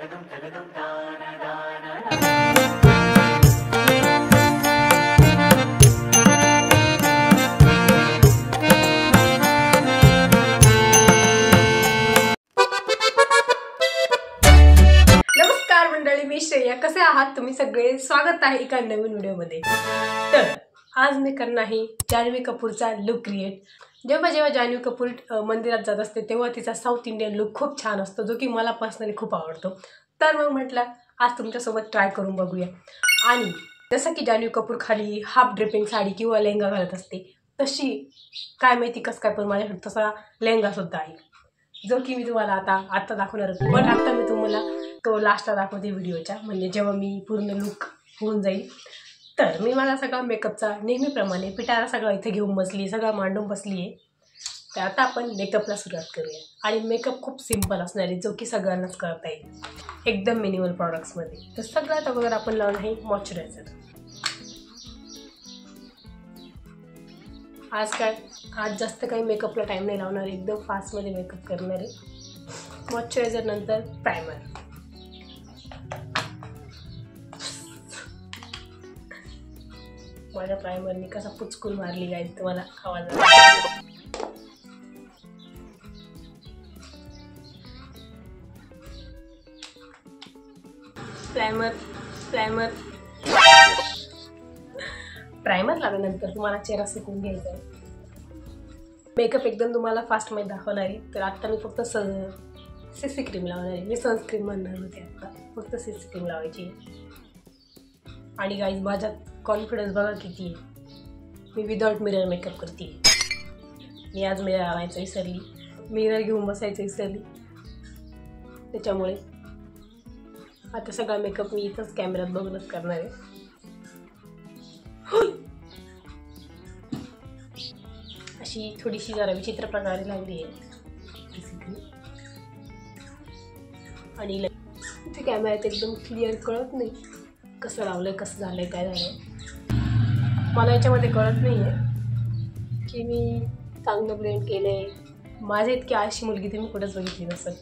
नमस्कार मंडळी, मी श्रेया. कसे आहात तुम्ही सगळे? स्वागत आहे एका नवीन व्हिडिओमध्ये. तर आज मी करणार आहे जान्हवी कपूरचा लुक क्रिएट. जेव्हा जान्हवी कपूर मंदिरात जात असते तेव्हा तिचा साऊथ इंडियन लुक खूप छान असतो, जो की मला पर्सनली खूप आवडतो. तर मग म्हटलं आज तुमच्यासोबत ट्राय करून बघूया. आणि जसं की जान्हवी कपूर खाली हाफ ड्रेपिंग साडी किंवा लेहंगा घालत असते, तशी काय माहिती कसं काय पण माझ्याकडे तसा लेहंगासुद्धा आहे, जो की मी तुम्हाला आता दाखवणार होते. पण आता मी तुम्हाला तो लास्टला दाखवते व्हिडिओच्या, म्हणजे जेव्हा मी पूर्ण लुक होऊन जाईल. तर मी मला सगळा मेकअपचा नेहमीप्रमाणे पिटारा सगळा इथे घेऊन बसली, सगळा मांडून बसली आहे. तर आता आपण मेकअपला सुरुवात करूया. आणि मेकअप खूप सिम्पल असणार आहे, जो की सगळ्यांनाच करता येईल, एकदम मिनिमल प्रॉडक्ट्समध्ये. तर सगळ्यात अगोदर आपण लावणार आहे मॉइश्चरायझर. आज जास्त काही मेकअपला टाईम नाही लावणार, एकदम फास्टमध्ये मेकअप करणार आहे. मॉइश्चरायझर नंतर प्रायमर. माझ्या प्रायमरनी कसा पुचकून मारली गाईज, तुम्हाला आवाज प्रायमर लावल्यानंतर तुम्हाला चेहरा सुकून घ्यायचा आहे. मेकअप एकदम तुम्हाला फास्टमध्ये दाखवणार आहे. तर आत्ता मी फक्त सीसी क्रीम लावणार आहे. मी सनस्क्रीन म्हणणार होते, आत्ता फक्त सीसी क्रीम लावायची. आणि गाईज माझ्यात कॉन्फिडन्स बघा किती आहे. मी विदाउट मिरर मेकअप करते. मी आज मिरर आणायचं विसरली, मिरर घेऊन बसायचं विसरली. त्याच्यामुळे आता सगळा मेकअप मी इथंच कॅमेऱ्यात बघूनच करणार आहे. अशी थोडीशी जरा विचित्र प्रकारे लागली आहे आणि इथे कॅमेऱ्यात एकदम क्लिअर कळत नाही कसं लावलंय, कसं झालंय, काय झालंय. मला याच्यामध्ये कळत नाही आहे की मी चांगलं ब्लेंड केलंय. माझ्या इतकी आळशी मुलगी तर मी कुठंच बघितली नसेल,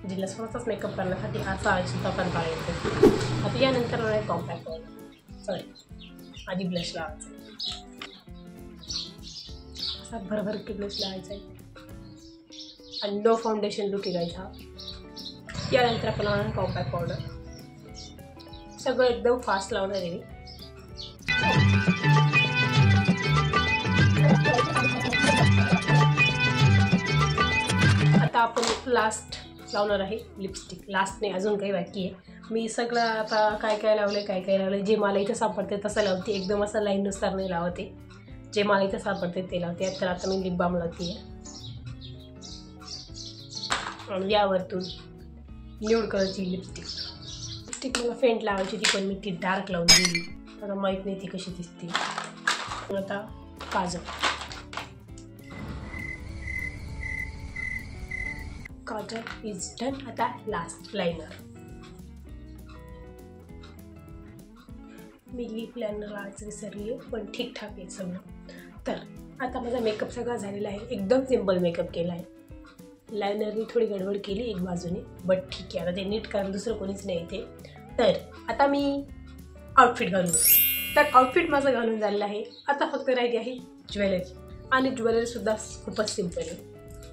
जिला स्वतःच मेकअप करण्यासाठी असा आळशीचा कंटाळा येतो. आता यानंतर मला कॉम्पॅक्ट पावडर, आधी ब्लश लावायचं, असा भरभर की ब्लश लावायचा आहे. आणि लो फाउंडेशन लुक घ्यायचा. यानंतर आपण लावणार कॉम्पॅक्ट पावडर. सगळं एकदम फास्ट लावणार आहे मी. आता आपण लास्ट लावणार आहे लिपस्टिक. लास्ट नाही, अजून काही बाकी आहे. मी सगळं आता काय लावलं जे मला इथं सापडते तसं लावते. एकदम असं लाईननुसार नाही लावते, जे मला इथं सापडते ते लावते. तर आता मी लिप बाम लावते आणि यावरतून न्यूड कलरची लिपस्टिक मला फेंट लावायची होती, पण मी ती डार्क लावून दिली. मला माहीत नाही ती कशी दिसते. आता काजल इज डन. आता लास्ट लायनर. मी लिप लायनर लावायचं विसरली आहे, पण ठीकठाक आहे सगळं. तर आता माझा मेकअप सगळा झालेला आहे. एकदम सिम्पल मेकअप केला आहे. लायनरनी थोडी गडबड केली एक बाजूने, बट ठीक आहे, आता ते नीट कारण दुसरं कोणीच नाही इथे. तर आता मी आउटफिट घालून, तर आउटफिट माझं घालून झालेलं आहे. आता फक्त राहिली आहे ज्वेलरी. आणि ज्वेलरीसुद्धा खूपच सिम्पल आहे,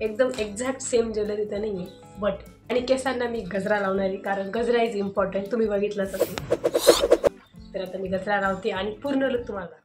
एकदम एक्झॅक्ट सेम ज्वेलरी तर नाही आहे. बट आणि केसांना मी गजरा लावणार आहे, कारण गजरा इज इम्पॉर्टंट, तुम्ही बघितलंच असेल. तर आता मी गजरा लावते आणि पूर्ण लुक तुम्हाला.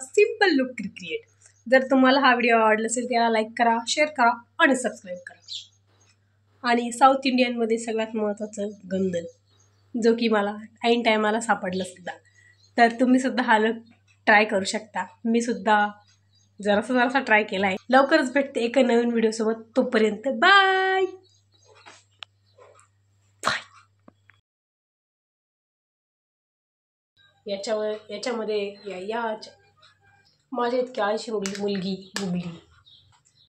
Simple look create. जर तुम्हाला हा व्हिडिओ आवडला असेल त्याला लाईक करा, शेअर करा आणि सबस्क्राईब करा. आणि साऊथ इंडियनमध्ये सगळ्यात महत्त्वाचं गंधन, जो की मला ऐन टायमाला सापडलं सुद्धा. तर तुम्हीसुद्धा हा लुक ट्राय करू शकता. मी सुद्धा जरासा ट्राय केला आहे. लवकरच भेटते एका नवीन व्हिडिओ सोबत. तोपर्यंत बाय. याच्यामध्ये माझ्या इतकी आळशी मुलगी